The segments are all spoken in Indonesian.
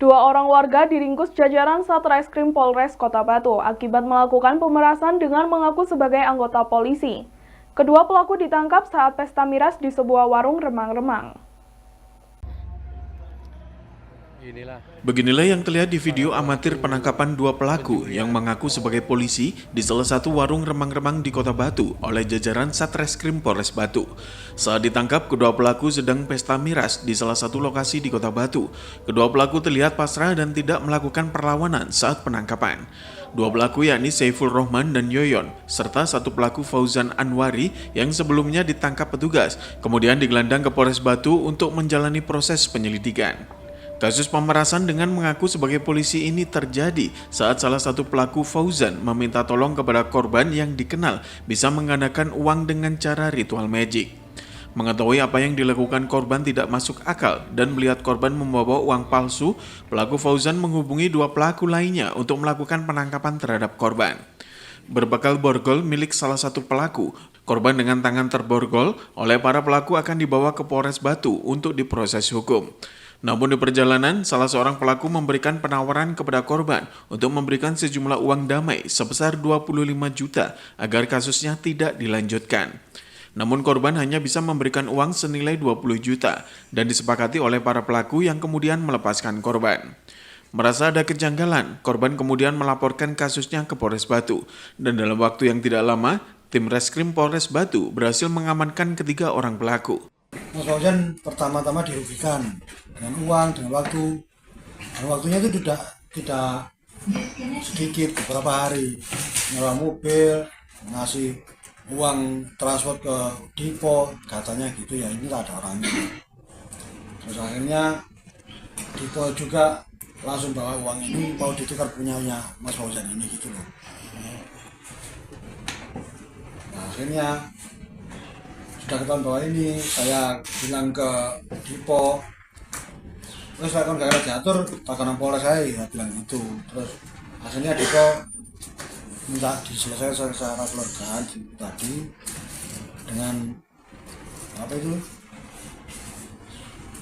Dua orang warga diringkus jajaran Satreskrim Polres Kota Batu akibat melakukan pemerasan dengan mengaku sebagai anggota polisi. Kedua pelaku ditangkap saat pesta miras di sebuah warung remang-remang. Beginilah yang terlihat di video amatir penangkapan dua pelaku yang mengaku sebagai polisi di salah satu warung remang-remang di Kota Batu oleh jajaran Satreskrim Polres Batu. Saat ditangkap, kedua pelaku sedang pesta miras di salah satu lokasi di Kota Batu. Kedua pelaku terlihat pasrah dan tidak melakukan perlawanan saat penangkapan. Dua pelaku yakni Saiful Rohman dan Yoyon, serta satu pelaku Fauzan Anwari yang sebelumnya ditangkap petugas, kemudian digelandang ke Polres Batu untuk menjalani proses penyelidikan. Kasus pemerasan dengan mengaku sebagai polisi ini terjadi saat salah satu pelaku Fauzan meminta tolong kepada korban yang dikenal bisa menggandakan uang dengan cara ritual magic. Mengetahui apa yang dilakukan korban tidak masuk akal dan melihat korban membawa uang palsu, pelaku Fauzan menghubungi dua pelaku lainnya untuk melakukan penangkapan terhadap korban. Berbekal borgol milik salah satu pelaku, korban dengan tangan terborgol oleh para pelaku akan dibawa ke Polres Batu untuk diproses hukum. Namun di perjalanan, salah seorang pelaku memberikan penawaran kepada korban untuk memberikan sejumlah uang damai sebesar 25 juta agar kasusnya tidak dilanjutkan. Namun korban hanya bisa memberikan uang senilai 20 juta dan disepakati oleh para pelaku yang kemudian melepaskan korban. Merasa ada kejanggalan, korban kemudian melaporkan kasusnya ke Polres Batu dan dalam waktu yang tidak lama, tim Reskrim Polres Batu berhasil mengamankan ketiga orang pelaku. Mas Fauzan pertama-tama dirugikan dengan uang, dengan waktu. Dan waktunya itu tidak sedikit, beberapa hari. Nyewa mobil, ngasih uang transport ke Dipo, katanya gitu ya, ini tak ada orangnya. Terus akhirnya Dipo juga langsung bawa uang ini mau ditukar punyanya Mas Fauzan ini gitu loh. Nah, akhirnya sudah ketahuan bahwa ini, saya bilang ke Dipo, terus saya kan gak ada diatur, takanan Polres saya bilang gitu. Terus akhirnya Dipo minta diselesaikan secara keluargaan tadi dengan apa itu,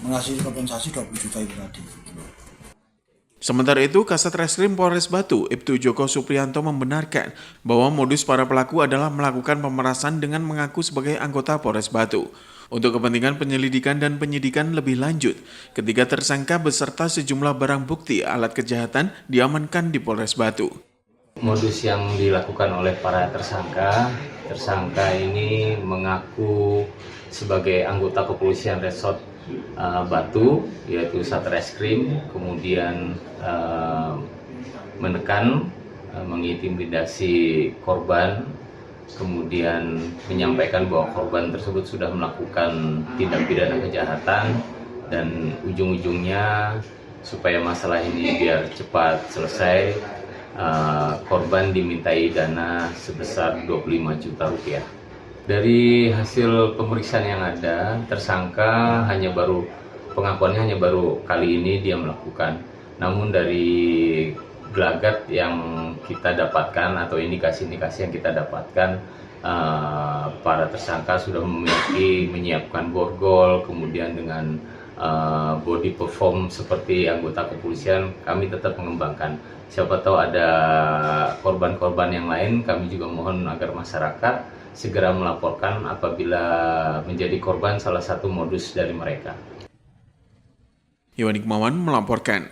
mengasih kompensasi 20 juta itu tadi. Sementara itu, Kasat Reskrim Polres Batu, Ibtu Joko Supriyanto membenarkan bahwa modus para pelaku adalah melakukan pemerasan dengan mengaku sebagai anggota Polres Batu. Untuk kepentingan penyelidikan dan penyidikan lebih lanjut, ketiga tersangka beserta sejumlah barang bukti alat kejahatan diamankan di Polres Batu. Modus yang dilakukan oleh para tersangka ini mengaku sebagai anggota kepolisian resort Batu, yaitu Satreskrim, kemudian menekan, mengintimidasi korban, kemudian menyampaikan bahwa korban tersebut sudah melakukan tindak pidana kejahatan, dan ujung-ujungnya supaya masalah ini biar cepat selesai, korban dimintai dana sebesar 25 juta rupiah. Dari hasil pemeriksaan yang ada, tersangka pengakuannya hanya baru kali ini dia melakukan. Namun dari gelagat yang kita dapatkan atau indikasi-indikasi yang kita dapatkan, para tersangka sudah menyiapkan borgol, kemudian dengan body perform seperti anggota kepolisian. Kami tetap mengembangkan. Siapa tahu ada korban-korban yang lain, kami juga mohon agar masyarakat segera melaporkan apabila menjadi korban salah satu modus dari mereka. Iwan Hikmawan melaporkan.